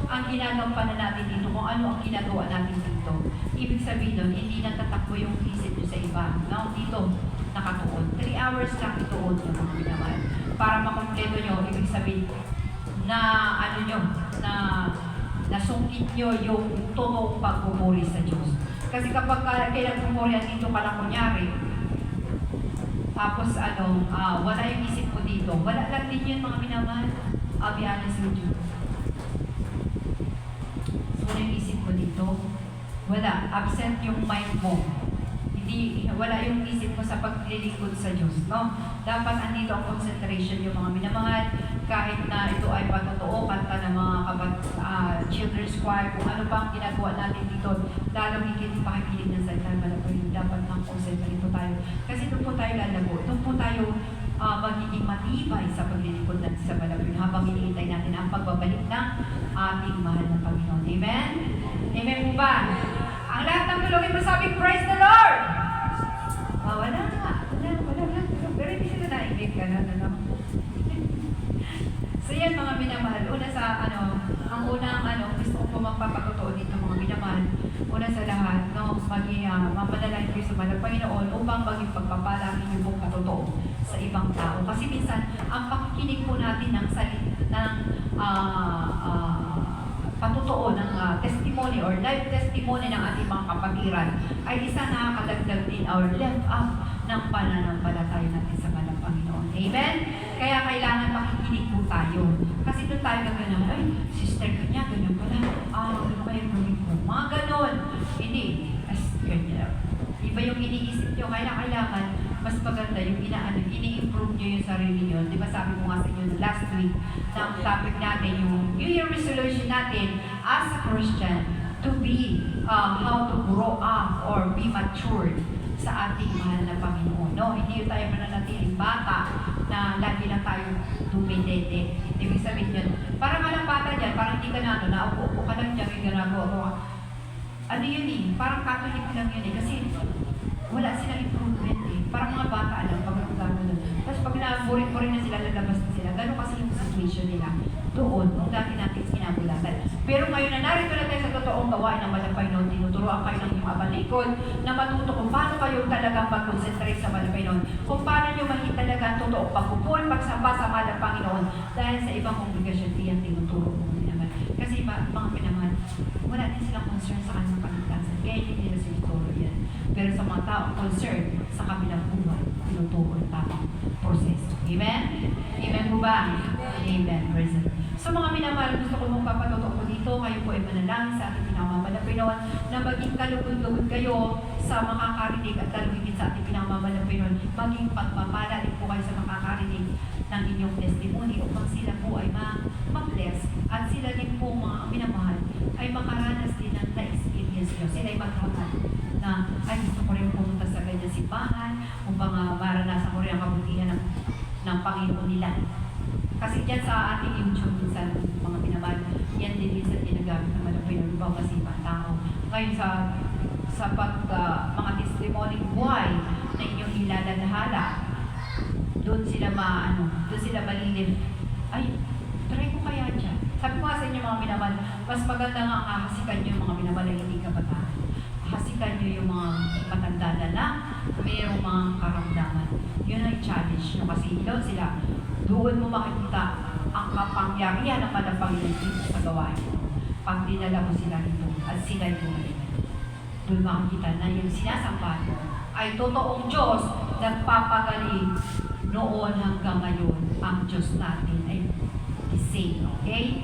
ang ginagampanan natin dito, kung ano ang ginagawa natin dito. Ibig sabihin nun, hindi natatakbo yung isip nyo sa iba. No? Dito, nakatuon. 3 hours lang ituon yung mga minamahal. Para makompleto nyo, ibig sabihin na nasungkit nyo yung totoong pagpupuri sa Diyos. Kasi kapag kailang pumuri, dito ka lang kunyari, tapos wala yung isip mo dito, wala lang din yun mga minamahal. I'll be honest with you. So, wala yung isip mo dito, wala, absent yung mind mo. Wala yung isip mo sa paglilingkod sa Diyos, no? Dapat andito ang concentration yung mga minamahal, kahit na ito ay patotoo, kanta ng mga children's choir, kung ano pa ang ginagawa natin dito, lalong higit pakikinig ng salita ng Panginoon, dapat mag-concentrate po tayo. Kasi doon po tayo lalago, doon po tayo magiging matibay sa paglilingkod natin sa Panginoon habang hinihintay natin ang pagbabalik ng ating mahal na Panginoon. Amen? Amen po ba? Ang lahat ng tulogin mo sabi, praise the Lord! Wala. Pero hindi sila naibig ka na. So yan mga mahal na Panginoon upang maging pagpapala ang inyong pong patotoo sa ibang tao. Kasi minsan, ang pakikinig po natin ng patotoo ng testimony or live testimony ng ating mga kapatiran ay isa na nakakadagdag din or left up ng pananampalataya natin sa Banal Panginoon. Amen? Kaya kailangan makikinig po tayo. Kasi doon tayo gagawin, ay, sister ko niya, ganyan pala. Ano ba yung gawin ko? Mga ganon. Hindi. As ganyan. Iba yung iniisip nyo. Kailangan mas maganda yung ini-improve nyo yung sarili nyo. Di ba sabi ko nga sa inyo last week, na ang topic natin, yung New Year resolution natin as a Christian, to be, how to grow up or be matured sa ating mahal na Panginoon. No? Hindi tayo mananatiling bata na lagi lang tayo dumidede. Ibig sabihin yun, parang walang bata dyan, parang hindi ka na, naupo ka lang dyan, yung ginagawa mo. Ano yun eh, parang Catholic lang yun eh, kasi wala silang improvement eh. Parang mga bata lang, pag gano'n. Tapos pag na-boring na sila, lalabas na sila. Gano'n kasi yung situation nila doon, kung dati natin sinabulatan. Pero ngayon na narito na tayo sa totoong gawain ng Banal Panginoon, tinuturoan kayo ng inyong abalikod na matuto kung paano kayo talagang mag-concentrate sa Banal Panginoon. Kung paano nyo mahit talaga ang totoong pagpupul, pagsamba sa Banal Panginoon dahil sa ibang kongregasyon, diyan tinuturo mo naman. Kasi mga pinamahal, wala din silang concern sa kanilang kaligtasan. Kaya hindi nila sinuturo yan. Pero sa mga taong concerned sa kabilang buhay, tinuturo ang tamang proseso. Amen? Amen po ba? Amen. Praise the Lord. So mga minamahal, gusto ko mong papatutok ko dito, kayo po ay manalangin sa ating pinamamalang Pinoon na maging kalugod-lugod kayo sa makakarinig at lalugigin sa ating pinamamalang Pinoon. Maging pagpapala din po kayo sa makakarinig ng inyong testimony upang sila po ay ma-bless at sila din po mga minamahal ay makaranas din ng na-experience nyo. Sila ay maghaman na ay gusto ko rin pumunta sa ganyan simbahan upang maranasan ko rin ang kabutihan ng Panginoon nila. Kasi dyan sa ating YouTube, minsan mga pinamahal, yan din minsan ginagamit ng mga pinag-ibang masipang tao. Ngayon sa mga testimony buhay na inyong ilalalahala, doon sila malilip. Ay, try ko kaya dyan. Sabi ko nga sa inyo mga minamahal, mas maganda nga ang hasikan nyo yung mga minamahal na hindi kabataan. Hasikan nyo yung mga matanda na mayroong mga karamdaman. Yun ang challenge nyo kasi doon sila. Doon mo makikita ang kapangyarihan ng Panginoon dito sa gawain. Pag dinala mo sila rito at sila yung bumalik. Doon makikita na yung sinasamba ay totoong Diyos nagpapagaling noon hanggang ngayon. Ang Diyos natin ay the same. Okay?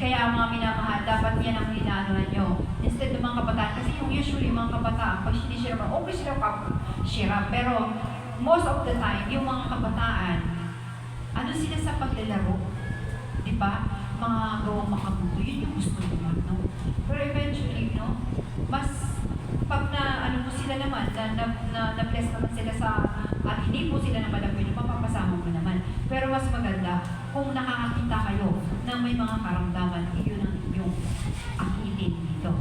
Kaya mga minamahal, dapat yan ang inaanohan nyo. Instead ng mga kabataan, kasi yung usually mga kabataan, pag sinishare mo, okay sila share, pero most of the time, yung mga kabataan, ano sila sa paglalaro? Di ba? Mga gawang makabuto, yun yung gusto nila, no? Pero eventually, no? Mas, pag mo sila naman, na-bless naman sila at hindi po sila naman pwede, mapapasama mo naman. Pero mas maganda, kung nakakakita kayo na may mga karamdaman, iyon ang inyong akitin dito.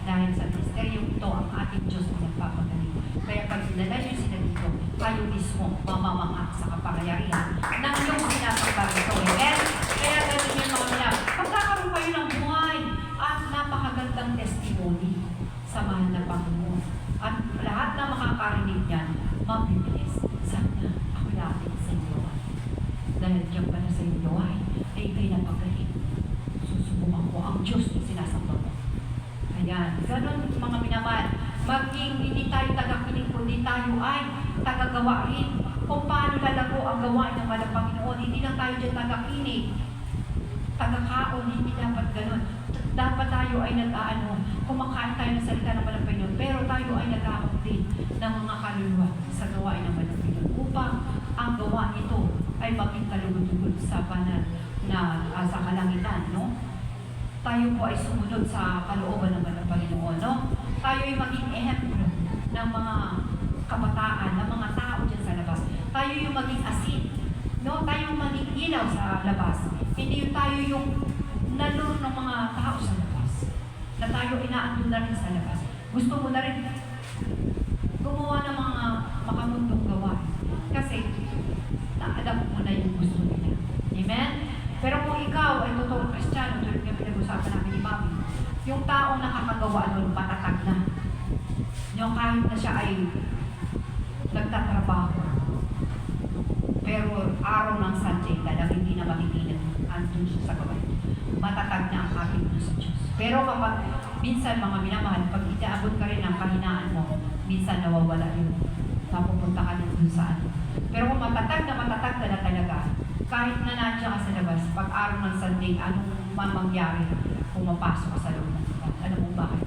Dahil sa misteryong ito, ang ating Diyos na nagpapagaling. Kaya pag sinala nyo sila dito, kayo mismo mamamangak sa kapangyarihan ng iyong sinasambal ito. Amen? Kaya ganun yung mga nila. Pagkakaroon kayo ng buhay at napakagandang testimony sa mahal na Panginoon. At lahat na makakarinig niyan, mabibilis. Sana ako natin sa iyo. Dahil diyan pala sa iyo ay ikay napagaling. Susubukan ko ang Diyos na sinasambal mo. Ayan. Ganun mga minamahal. Maging hindi tayo tagakinig, kundi tayo ay tagagawa rin. Kung paano lalago ang gawain ng Malang Panginoon. Hindi lang tayo dyan tagakinig, tagakaon, hindi dapat ganun. Dapat tayo ay kumakain tayo ng salita ng Malang Panginoon, pero tayo ay nag-aakot din ng mga kaluluwa sa gawain ng Malang Panginoon upang ang gawa ito ay maging kalugod-lugod sa banal na sa kalangitan, no? Tayo po ay sumunod sa kalooban ng Malang Panginoon, no? Tayo ay maging ehemplo ng mga kabataan, ng mga tao dyan sa labas. Tayo yung maging asin, no? Tayo yung maging ilaw sa labas. Hindi yung tayo yung naluro ng mga tao sa labas. Na tayo inaandun na rin sa labas. Gusto mo na rin gumawa ng mga makamundong gawain. Kasi naalam mo na yung gusto nila. Amen? Pero kung ikaw ay totoong Kristiyano, tulad nga pinag-usapan namin ni Mami, yung taong nakakagawa nun, patatag na. Yung kahit na siya ay nagtatrabaho, pero araw ng Sunday, talagang hindi na matitinag, andun siya sa gawin. Matatag na ang kapit mo sa Diyos. Pero kapag minsan mga minamahal, pag itaabot ka rin ng kahinaan mo, minsan nawawala yun. Napupunta ka din dun sa ano. Pero kung matatag ka na talaga, kahit na nandiyan ka sa labas, pag araw ng Sunday, anong mamangyari? Pumapasok ka sa loob ng sila. Alam mo bakit?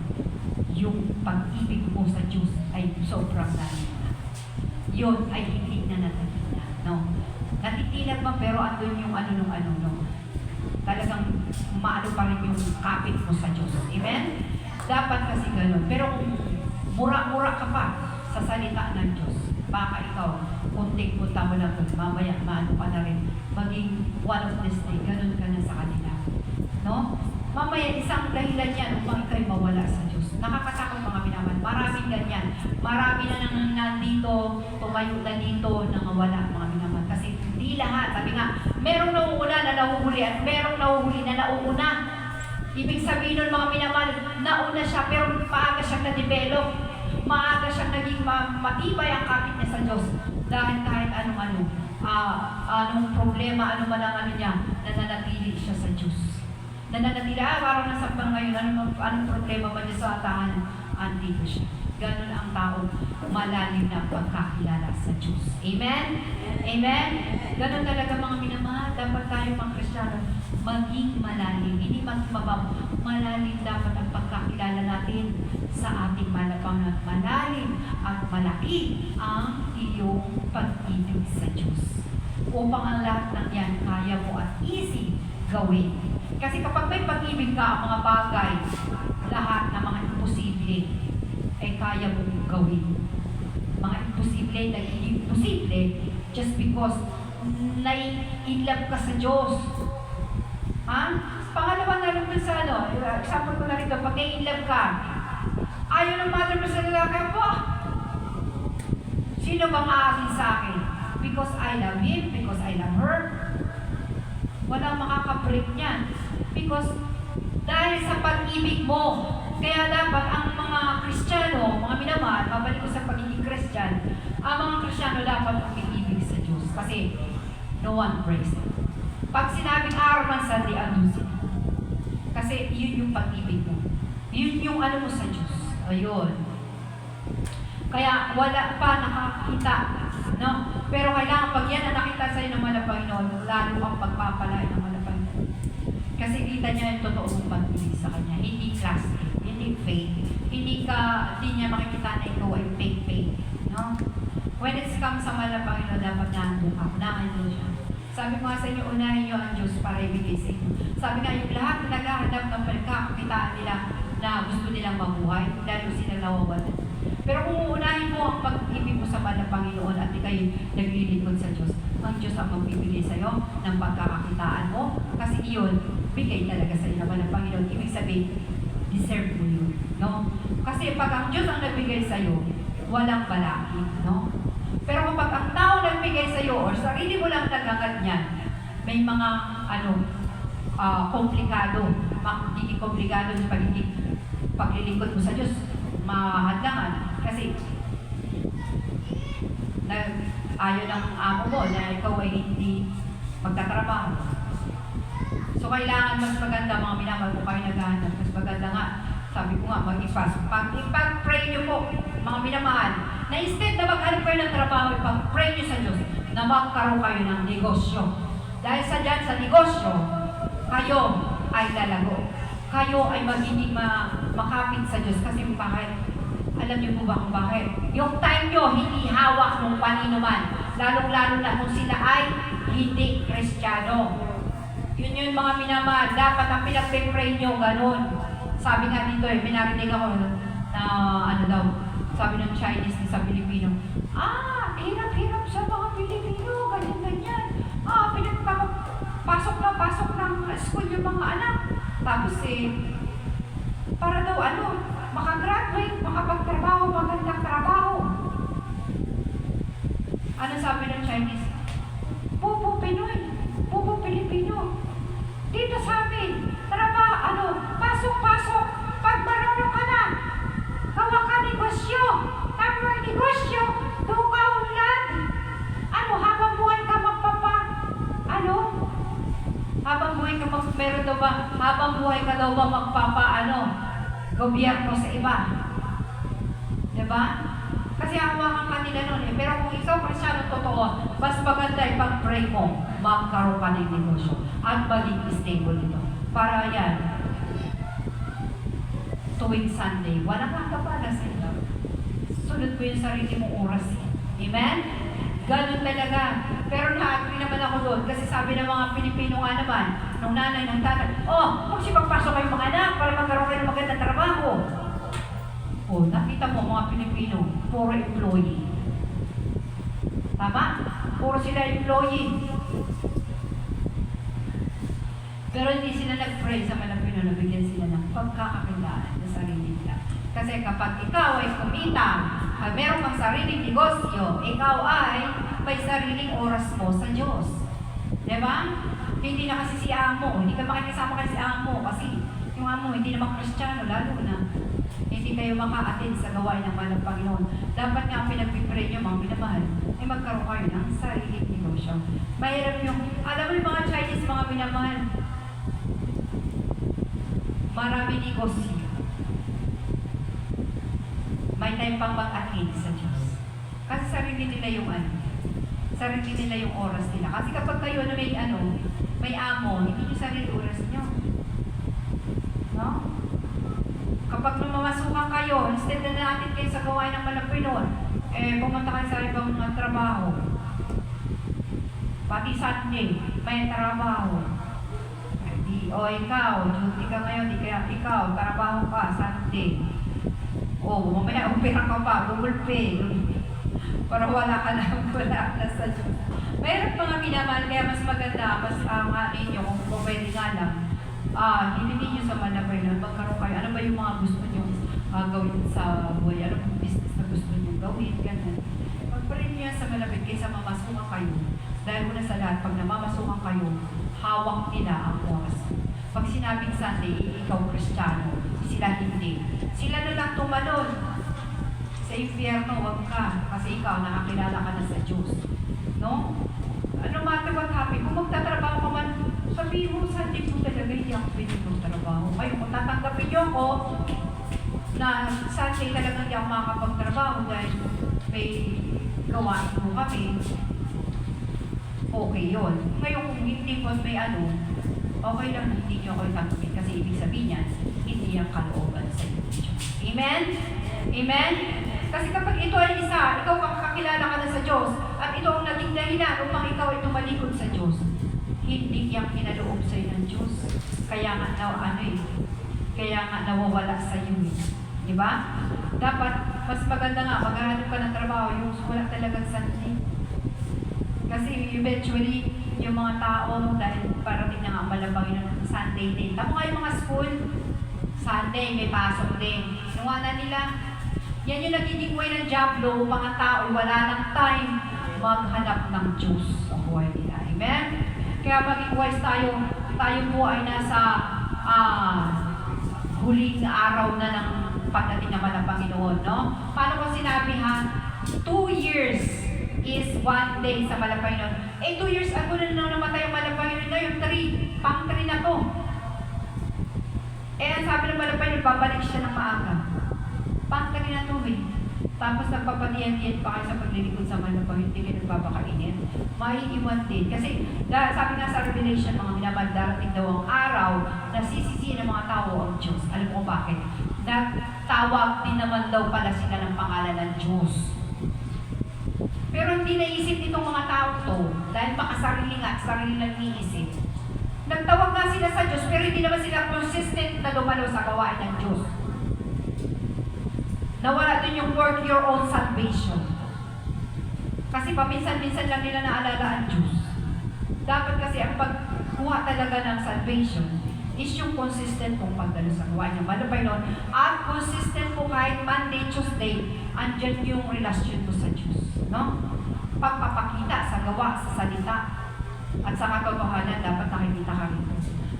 Yung pag-ibig mo sa Diyos ay sobrang lalim na. Yun ay hindi na natitinag. No? Natitinag mo pero andun yung no. Talagang maano pa rin yung kapit mo sa Diyos. Amen? Dapat kasi ganun. Pero kung mura-mura ka pa sa salita ng Diyos, baka ikaw, kunting punta mo na doon, mamaya, maano ka na rin, maging one of this day, ganun ka na sa kanila. No? Mamaya, isang dahilan yan upang ikaw'y mawala sa Diyos. Nakakatakot mga minaman. Maraming ganyan. Marami na nang nandito, tumayo na dito, nangawala mga minaman. Kasi hindi lahat. Sabi nga, merong nauuna na nahuhuli at merong nahuhuli na nauuna. Ibig sabihin nun mga minaman, nauna siya pero maaga siyang na-develop. Maaga siyang naging matibay ang kapit niya sa Diyos. Dahil kahit anong problema, ano man ang ano niya, nananatili siya sa Diyos. Nananatili, parang nasaktan ngayon, anong problema ba niya sa tahanan? Andito siya. Ganun ang tao, malalim na pagkakilala sa Diyos. Amen? Amen? Ganun talaga mga minamahal. Dapat tayo mga Kristiyano maging malalim. Hindi maging mababa. Malalim dapat ang pagkakilala natin sa ating malapangan. Malalim at malaki ang iyong pag-ibig sa Diyos. Upang ang lahat ng yan kaya mo at easy gawin. Kasi kapag may pag-ibig ka, ang mga bagay, lahat ng mga imposible, ay kaya mo gawin. Mga imposible, nagiging imposible, just because nai-inlove ka sa Diyos. Ha? Pangalawa na rin sa example ko na rin pag nai-inlove ka, ayaw ng mother mo sa lalaki po. Sino bang aamin sa akin? Because I love him, because I love her. Walang makaka-break niyan. Because dahil sa pag-ibig mo, kaya dapat ang mga Kristiyano, mga minamahal, mabalik ko sa pagiging Christian, ang mga Kristiyano dapat umiibig sa Diyos. Kasi no one breaks it. Pag sinabing araw ng Sunday, andun sila. Kasi yun yung pag-ibig mo. Yun yung ano mo sa Diyos. Ayun. Kaya wala pa nakakita. No? Pero kailangan pag yan na nakita sa'yo ng mga Panginoon, lalo ang pagpapalain ng mga Panginoon. Kasi kita niya yung totoo mong pag-ibig sa Kanya. Hindi classic, hindi fake. Hindi niya makikita na ikaw ay fake. No? When it's come sa mga Panginoon, dapat nandun ka. Nandun siya. Sabi ko nga sa inyo, unahin niyo ang Diyos para ibigay sa inyo. Sabi nga, yung lahat na naghahanap ng pagkakakitaan nila na gusto nilang mabuhay, dahil sila nawawalan. Pero kung uunahin mo ang pag-ibig mo sa mga Panginoon at ikay naglilingkod sa Diyos, ang Diyos ang magbibigay sa iyo ng pagkakakitaan mo. Kasi iyon, bigay talaga sa iyo ng Panginoon. Ibig sabihin, deserve mo yun. No? Kasi pag ang Diyos ang nagbigay sa iyo, walang balaki. No? Pero kapag ang tao nagbigay sa iyo, or sarili mo lang nagagat niyan, may mga komplikado. Magiging komplikado yung paglilingkod mo sa Diyos. Mahadlangan. Kasi ayaw ng amo mo na ikaw ay hindi magtatrabaho. So kailangan mas maganda mga minamahal kung kayo naghahanap. Mas maganda nga, sabi ko nga, pag-pray nyo po, mga minamahal, na instead na maghanap kayo ng trabaho, pag-pray nyo sa Diyos, na magkaroon kayo ng negosyo. Dahil sa dyan, sa negosyo, kayo ay lalago. Kayo ay magiging makapit sa Diyos. Kasi bakit? Alam niyo po ba kung bakit? Yung time nyo, hindi hawak ng paninuman. Lalong-lalo na kung sila ay hindi Kristiyano. Yun yung mga minamahal. Dapat ang pinag-pray nyo, ganun. Sabi nga dito pinarinig ako na ano daw, sabi ng Chinese sa Pilipino, hirap-hirap sa mga Pilipino, ganyan-ganyan. Pasok ng school yung mga anak. Tapos para daw makagraduate, makapagtrabaho, magandang trabaho. Ano sabi ng Chinese? Pupo Pinoy, Pupo Pilipino. Dito sa amin, pasok. Pag marunong ka na, gawa ka negosyo. meron daw ba, habang buhay ka daw ba gobyerno sa iba? Diba? Kasi hawakan ka nila nun eh. Pero kung ikaw Kristyano totoo, mas maganda ipag-pray mo, magkaroon ka ng negosyo at maging stable ito. Para yan, tuwing Sunday, walang kakapala sa iyo. Sunod mo yung sarili mong oras. Amen? Ganun talaga. Pero na-agree naman ako doon kasi sabi ng mga Pilipino nga naman, nung nanay, ng tatay, magsipagpasok kayo mga anak para magkaroon kayo ng magandang trabaho. Nakita mo mga Pilipino, puro employee. Tama? Puro sila employee. Pero hindi sila nag-pray sa mga Pilipino, nabigyan sila ng pagkakakilaan sa sarili nila. Kasi kapag ikaw ay kumita, meron kang sariling negosyo, ikaw ay may sariling oras mo sa Diyos. Diba? Hindi na kasi si amo, hindi ka makikisama kasi si amo kasi yung amo hindi naman Kristiyano, lalo na hindi kayo maka-attend sa gawain ng mahal ng Panginoon. Dapat nga ang pinagpipray nyo, mga minamahal, ay magkaroon kayo ng sariling negosyo. Mahirap yung, alam mo yung mga Chinese, mga minamahal, marami negosyo. May time pang mag-attend sa Diyos. Kasi sarili nila yung sarili nila yung oras nila. Kasi kapag kayo na may amo, hindi nyo sarili oras nyo. No? Kapag lumamasukan kayo, instead na natin kayo sa gawain ng Panginoon, pumunta kayo sa ibang mga trabaho. Pati Sunday, may trabaho. Ikaw, duty ka ngayon, di kaya ikaw, trabaho ka, Sunday. Mamaya, umpira ka pa, Google Pay. Para wala ka na sa Diyos. Mayroon mga minamahal, kaya mas maganda, mas ninyo, kung pwede nga lang, hindi nyo sa manabay na magkaroon kayo. Ano ba yung mga gusto nyo gawin sa buhay? Ano yung business na gusto nyo gawin? Ganun. Pag-pray nyo yan sa malapit kaysa mamasukan kayo. Dahil una sa lahat, pag namamasukan kayo, hawak nila ang oras. Pag sinabing Sunday, ikaw Kristiyano, sila hindi. Sila na lang tumalon. Sa impyerno, wag ka. Kasi ikaw, nakakilala ka na sa Diyos. No? No matter what happen, kung magtatrabaho ka man, sabihin mo, Sunday po talaga, hindi ako pwede magtrabaho. Ngayon, kung tatanggapin niyo ako, na Sunday talaga hindi ako makakapagtrabaho dahil may gawain mo kami, okay yun. Ngayon, kung hindi po may okay lang hindi niyo ako itanggapin kasi ibig sabihin niyan, hindi ang kalooban sa iyo. Amen? Amen? Kasi kapag ito ay isa, ikaw kakakilala ka na sa Diyos, at ito ang naging dahilan upang ikaw ay tumalikod sa Diyos, hindi yung kinaloob sa iyo ng Diyos. Kaya nga nawawala sa iyo. Di ba? Dapat, mas maganda nga, maghahanap ka ng trabaho, yung wala talagang Sunday. Kasi eventually, yung mga tao, dahil parating na nga malabang yun ng Sunday din. Tama nga yung mga school, Sunday, may pasok din. Inuwanan nila, yan yung nagiging way ng Diablo, mga tao, wala ng time maghanap ng Diyos sa buhay nila. Amen? Kaya maging wise tayo po ay nasa huling araw na ng pagdating naman ng Panginoon, no? Paano ko sinabi 2 years is 1 day sa Malapanginoon. 2 years ago na namatay ang Malapanginoon, ngayon 3, pang 3 na to. Ang sabi ng Malapanginoon, babalik siya ng maaga. Pang 3 na to Tapos nagpapadiyan-diyan pa kayo sa paglilingkod sa Malapanginoon, hindi kayo nagbabakainin. Maiiwan din. Kasi sabi nga sa Revelation, mga minamahal, darating daw ang araw na sisisihin ng mga tao ang Diyos. Alam mo bakit? Nagtawag din naman daw pala sila ng pangalan ng Diyos. Pero hindi naisip nitong mga tao to, dahil makasarili nga, sarili lang niisip. Nagtawag nga sila sa Diyos, pero hindi naman sila consistent na dumalo sa gawain ng Diyos. Nawala din yung work your own salvation. Kasi paminsan-minsan lang nila naalala ang Diyos. Dapat kasi ang pagkuha talaga ng salvation is yung consistent pong pagdalo sa gawain ng Panginoon. At consistent po kahit Monday, Tuesday, andyan yung relasyon mo sa Diyos. No? Pagpapakita sa gawa, sa salita, at sa katotohanan, dapat nakikita ka rito.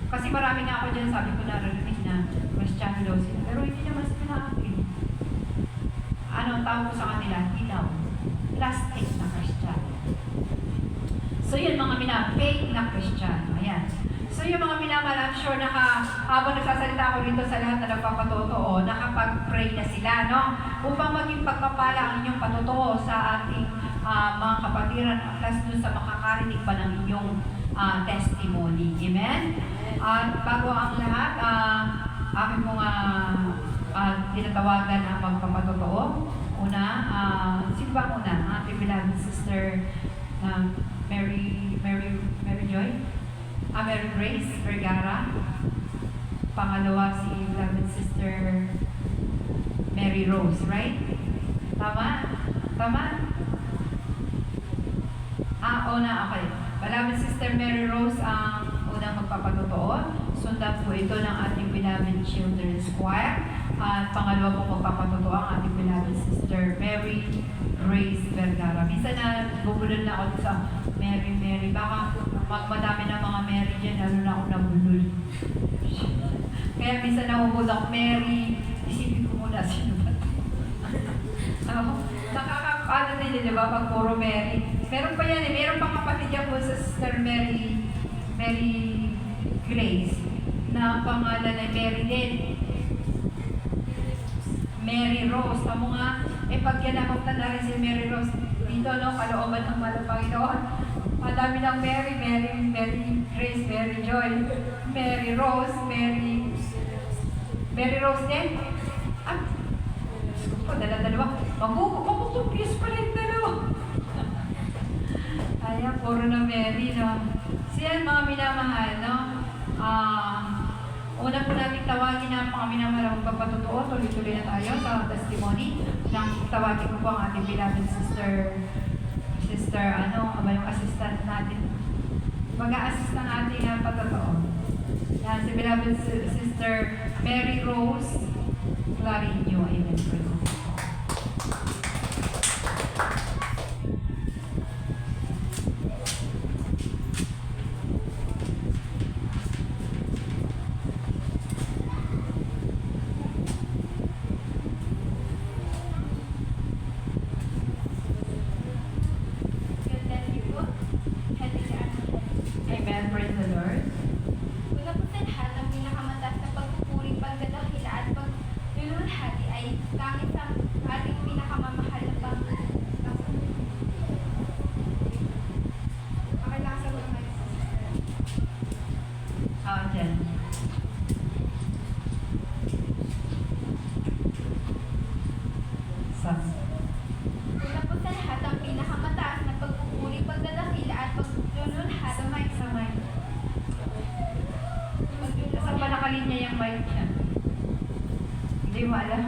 Kasi marami nga ako dyan, sabi ko narinig na Christian daw sila. Pero hindi naman sila na-agree. Ano ang tawag ko sa kanila? Hilaw. Plastic na Christian. So yun mga fake na Christian. Ayan. So yung mga minamahal, I'm sure habang nagsasalita ako rito sa lahat na nagpapatotoo, nakapag-pray na sila, no? Upang maging pagpapala ang inyong patotoo sa ating mga kapatiran, plus dun sa makakarinig pa ng inyong testimony. Amen? At bago ang lahat, aking mga tinatawagan ang magpapatotoo. Una, sino ba una? Ating beloved sister Mary Joy? Mary Grace Vergara. Pangalawa si beloved sister Mary Rose, right? Tama? Tama? Una, okay. Beloved sister Mary Rose ang unang magpapatotoo. Sundan po ito ng ating beloved Children's Choir. At pangalawa po magpapatotoo ang ating beloved sister Mary Grace Vergara. Minsan na bubulol na ako sa Mary. Baka madami na mga Mary dyan, lalo na ako nabulol. Kaya minsan nahuhul ako, Mary, isipin ko muna sino ba ito? Nakakakano din yun, di ba? Pag puro Mary. Meron pa yan eh. Meron pang kapatid yan po sa sister Mary Grace na ang pangalan ay Mary din. Mary Rose. Tamo nga, pag yan nakapta na rin si Mary Rose dito, no? Kalooban ng Panginoon. Madami ng Mary Grace, Mary Joy, Mary Rose, Mary Rose din. Dala-dalawa. Magkukumpiyos pa rin dalawa. Ayan, puro na Mary, no? Siyan, mga minamahal, no? Una po natin tawagin ang mga minamahal ang magpapatotoo. Tuloy-tuloy na tayo sa testimony. Tawagin ko po ang ating beloved sister, yung assistant natin. Mag-a-assist ng ating patotoo. Yan, si beloved sister Mary Rose Clarinho. Amen. Amen. Praise the Lord. Una po sa lahat, ang pinakamataas na pagpupuri, pagdadakila at pagluluhati ay langit sa ating pinakamamahal na Panginoon. Okay lang sa mga Dyan. Una po sa lahat, ang pinakamataas na pagpupuri, pagdadakila at pagluluhati. Samay. Saan ba nakalinya yung mic niya? Hindi mo alam.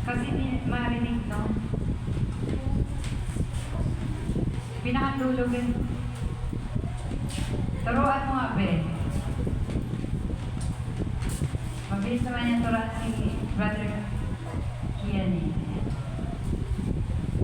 Kasi di marinig, no? Pinakatulog yun. Turuan mo nga, be. Mabilis naman yung turuan si Brother Kian eh.